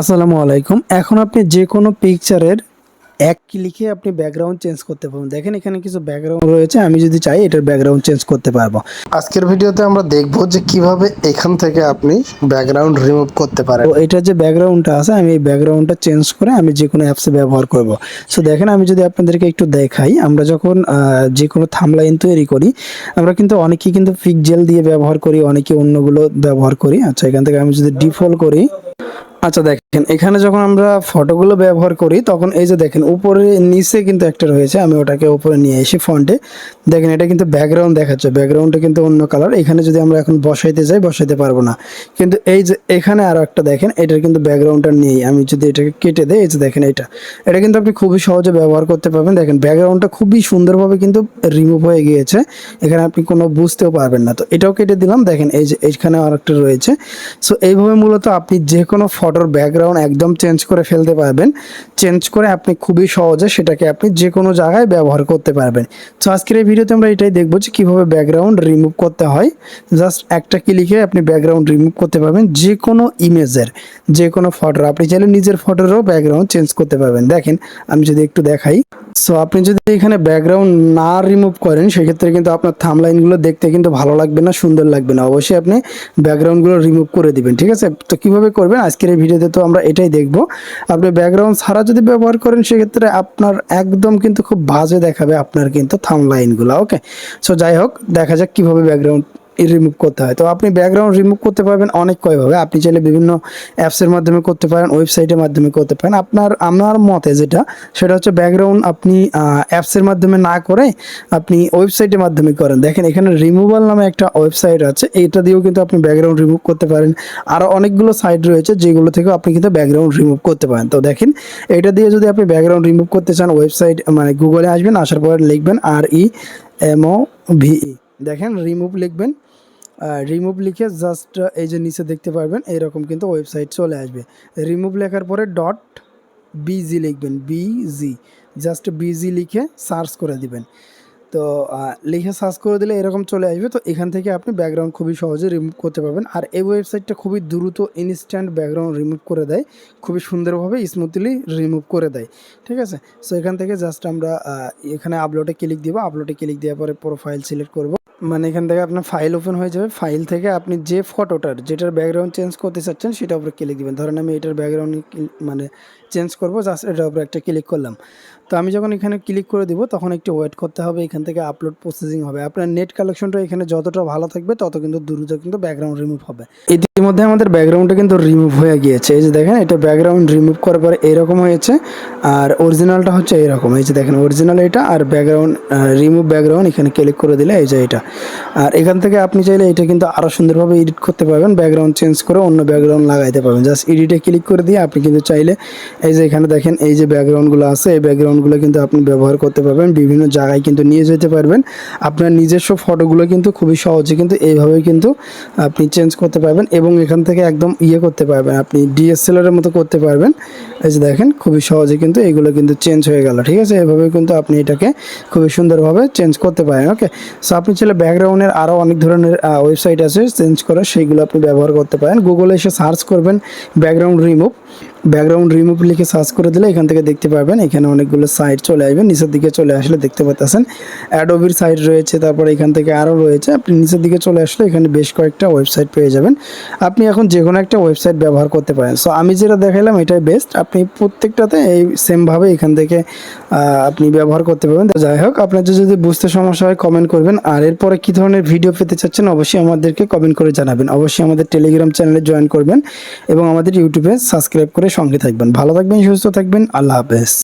আসসালামু আলাইকুম। এখন আপনি যে কোনো পিকচারের এক ক্লিকে আপনি ব্যাকগ্রাউন্ড চেঞ্জ করতে পারবেন। দেখেন এখানে কিছু ব্যাকগ্রাউন্ড রয়েছে। আমি যদি চাই এটার ব্যাকগ্রাউন্ড চেঞ্জ করতে পারবো। আজকের ভিডিওতে আমরা দেখব যে কিভাবে এখান থেকে আপনি ব্যাকগ্রাউন্ড রিমুভ করতে পারেন। তো এটার যে ব্যাকগ্রাউন্ডটা আছে আমি এই ব্যাকগ্রাউন্ডটা চেঞ্জ করে আমি যে কোনো অ্যাপসে ব্যবহার করব। সো দেখেন আমি যদি আপনাদেরকে একটু দেখাই, আমরা যখন যে কোনো থাম্বনেইল তৈরি করি আমরা কিন্তু অনেকেই কিন্তু পিক্সেল দিয়ে ব্যবহার করি, অনেকে অন্যগুলো ব্যবহার করি। আচ্ছা, এখান থেকে আমি যদি ডিফল্ট করি, আচ্ছা দেখেন এখানে যখন আমরা ফটোগুলো ব্যবহার করি তখন এই যে দেখেন উপরে নিচে কিন্তু একটা রয়েছে, আমি ওটাকে উপরে নিয়ে এসে ফন্টে দেখেন এটা কিন্তু ব্যাকগ্রাউন্ড দেখাচ্ছে, ব্যাকগ্রাউন্ডটা কিন্তু অন্য কালার। এখানে যদি আমরা এখন বসাইতে যাই বসাইতে পারবো না, কিন্তু এই যে এখানে আরো একটা দেখেন এটার কিন্তু ব্যাকগ্রাউন্ডটা নেই। আমি যদি এটাকে কেটে দেই, এই যে দেখেন এটা কিন্তু আপনি খুবই সহজে ব্যবহার করতে পারবেন। দেখেন ব্যাকগ্রাউন্ডটা খুবই সুন্দরভাবে কিন্তু রিমুভ হয়ে গিয়েছে, এখানে আপনি কোনো বুঝতেও পারবেন না। তো এটাও কেটে দিলাম, দেখেন এই যে এখানে আরেকটা রয়েছে। সো এইভাবে মূলত আপনি যে কোনো ফটোর ব্যাকগ্রাউন্ড একদম চেঞ্জ করে ফেলতে পারবেন। চেঞ্জ করে আপনি খুবই সহজে সেটাকে আপনি যে কোনো জায়গায় ব্যবহার করতে পারবেন। তো আজকের এই ভিডিওতে আমরা এটাই দেখবো যে কীভাবে ব্যাকগ্রাউন্ড রিমুভ করতে হয়। জাস্ট একটা ক্লিকে আপনি ব্যাকগ্রাউন্ড রিমুভ করতে পারবেন যে কোনো ইমেজের, যে কোনো ফটোর। আপনি চাইলে নিজের ফটোরও ব্যাকগ্রাউন্ড চেঞ্জ করতে পারবেন। দেখেন আমি যদি একটু দেখাই, সো আপনি যদি এখানে ব্যাকগ্রাউন্ড না রিমুভ করেন সেক্ষেত্রে কিন্তু আপনার থাম্বনেইলগুলো দেখতে কিন্তু ভালো লাগবে না, সুন্দর লাগবে না। অবশ্যই আপনি ব্যাকগ্রাউন্ডগুলো রিমুভ করে দিবেন, ঠিক আছে? তো কিভাবে করবেন আজকের এই ভিডিওতে তো আমরা এটাই দেখব। আপনি ব্যাকগ্রাউন্ড ছাড়া যদি ব্যবহার করেন সেক্ষেত্রে আপনার একদম কিন্তু খুব বাজে দেখাবে আপনার কিন্তু থাম্বনেইলগুলো। ওকে, সো যাই হোক দেখা যাক কিভাবে ব্যাকগ্রাউন্ড রিমুভ করতে হয়। তো আপনি ব্যাকগ্রাউন্ড রিমুভ করতে পারবেন অনেক কয়ভাবে। আপনি চাইলে বিভিন্ন অ্যাপসের মাধ্যমে করতে পারেন, ওয়েবসাইটের মাধ্যমে করতে পারেন। আমার মতে যেটা সেটা হচ্ছে ব্যাকগ্রাউন্ড আপনি অ্যাপসের মাধ্যমে না করে আপনি ওয়েবসাইটের মাধ্যমে করেন। দেখেন এখানে রিমুভাল নামে একটা ওয়েবসাইট আছে, এইটা দিয়েও কিন্তু আপনি ব্যাকগ্রাউন্ড রিমুভ করতে পারেন। আরও অনেকগুলো সাইট রয়েছে যেগুলো থেকে আপনি কিন্তু ব্যাকগ্রাউন্ড রিমুভ করতে পারেন। তো দেখেন এটা দিয়ে যদি আপনি ব্যাকগ্রাউন্ড রিমুভ করতে চান, ওয়েবসাইট মানে গুগলে আসবেন, আসার পর লিখবেন REMOVE, দেখেন রিমুভ লিখবেন। রিমুভ লিখে জাস্ট এই যে নিচে দেখতে পারবেন এইরকম কিন্তু ওয়েবসাইট চলে আসবে। রিমুভ লেখার পরে .bg লিখবেন, বিজি, জাস্ট বিজি লিখে সার্চ করে দিবেন। তো লিখে সার্চ করে দিলে এরকম চলে আসবে। তো এখান থেকে আপনি ব্যাকগ্রাউন্ড খুবই সহজে রিমুভ করতে পারবেন। আর এই ওয়েবসাইটটা খুবই দ্রুত ইনস্ট্যান্ট ব্যাকগ্রাউন্ড রিমুভ করে দেয়, খুবই সুন্দরভাবে স্মুথলি রিমুভ করে দেয়, ঠিক আছে? সো এখান থেকে জাস্ট আমরা এখানে আপলোডে ক্লিক দিব। আপলোডে ক্লিক দেওয়ার পরে প্রোফাইল সিলেক্ট করব, মানে এখান থেকে আপনার ফাইল ওপেন হয়ে যাবে। ফাইল থেকে আপনি যে ফটোটার যেটার ব্যাকগ্রাউন্ড চেঞ্জ করতে চাচ্ছেন সেটার উপরে ক্লিক দিবেন। ধরেন আমি এটার ব্যাকগ্রাউন্ড মানে চেঞ্জ করবো, জাস্ট এটার উপরে একটা ক্লিক করলাম। তো আমি যখন এখানে ক্লিক করে দিব তখন একটু ওয়েট করতে হবে, এখান থেকে আপলোড প্রসেসিং হবে। আপনার নেট কালেকশনটা এখানে যতটা ভালো থাকবে তত কিন্তু দ্রুত কিন্তু ব্যাকগ্রাউন্ড রিমুভ হবে। ইতিমধ্যে আমাদের ব্যাকগ্রাউন্ডটা কিন্তু রিমুভ হয়ে গিয়েছে। এই যে দেখেন এটা ব্যাকগ্রাউন্ড রিমুভ করার পরে এরকম হয়েছে, আর অরিজিনালটা হচ্ছে এরকম। এই যে দেখেন অরিজিনাল এটা, আর ব্যাকগ্রাউন্ড রিমুভ ব্যাকগ্রাউন্ড এখানে ক্লিক করে দিলে এই যে এটা। আর এখান থেকে আপনি চাইলে এটা কিন্তু আরও সুন্দরভাবে এডিট করতে পারবেন, ব্যাকগ্রাউন্ড চেঞ্জ করে অন্য ব্যাকগ্রাউন্ড লাগাইতে পারবেন। জাস্ট এডিটে ক্লিক করে দিয়ে আপনি কিন্তু চাইলে এই যে এখানে দেখেন এই যে ব্যাকগ্রাউন্ডগুলো আছে, এই ব্যাকগ্রাউন্ডগুলো কিন্তু আপনি ব্যবহার করতে পারবেন, বিভিন্ন জায়গায় কিন্তু নিয়ে যেতে পারবেন। আপনার নিজস্ব ফটোগুলো কিন্তু খুবই সহজে কিন্তু এইভাবেই কিন্তু আপনি চেঞ্জ করতে পারবেন, এবং এখান থেকে একদম করতে পারবেন, আপনি ডিএসএলআরের মতো করতে পারবেন। এই যে দেখেন খুবই সহজে কিন্তু এইগুলো কিন্তু চেঞ্জ হয়ে গেল, ঠিক আছে? এভাবে কিন্তু আপনি এটাকে খুবই সুন্দরভাবে চেঞ্জ করতে পারেন। ওকে, সো আপনি চাইলে ব্যাকগ্রাউন্ডের আরও অনেক ধরনের ওয়েবসাইট আছে চেঞ্জ করা, সেইগুলো আপনি ব্যবহার করতে পারেন। গুগলে এসে সার্চ করবেন ব্যাকগ্রাউন্ড রিমুভ লিখে সার্চ করে দিলে এখান থেকে দেখতে পাবেন এখানে অনেকগুলো সাইট চলে আসবে। নিচের দিকে চলে আসলে দেখতে পাচ্ছেন অ্যাডোবির সাইট রয়েছে, তারপরে এখান থেকে আরও রয়েছে। আপনি নিচের দিকে চলে আসলে এখানে বেশ কয়েকটা ওয়েবসাইট পেয়ে যাবেন। আপনি এখন যে কোনো একটা ওয়েবসাইট ব্যবহার করতে পারেন। সো আমি যেটা দেখালাম এটাই বেস্ট, আপনি প্রত্যেকটাতে এই সেমভাবে এখান থেকে আপনি ব্যবহার করতে পারবেন। যাই হোক, আপনাদের যদি বুঝতে সমস্যা হয় কমেন্ট করবেন, আর এরপরে কী ধরনের ভিডিও পেতে চাচ্ছেন অবশ্যই আমাদেরকে কমেন্ট করে জানাবেন। অবশ্যই আমাদের টেলিগ্রাম চ্যানেলে জয়েন করবেন এবং আমাদের ইউটিউবে সাবস্ক্রাইব করে সঙ্গে থাকবেন। ভালো থাকবেন, সুস্থ থাকবেন, আল্লাহ হাফেজ।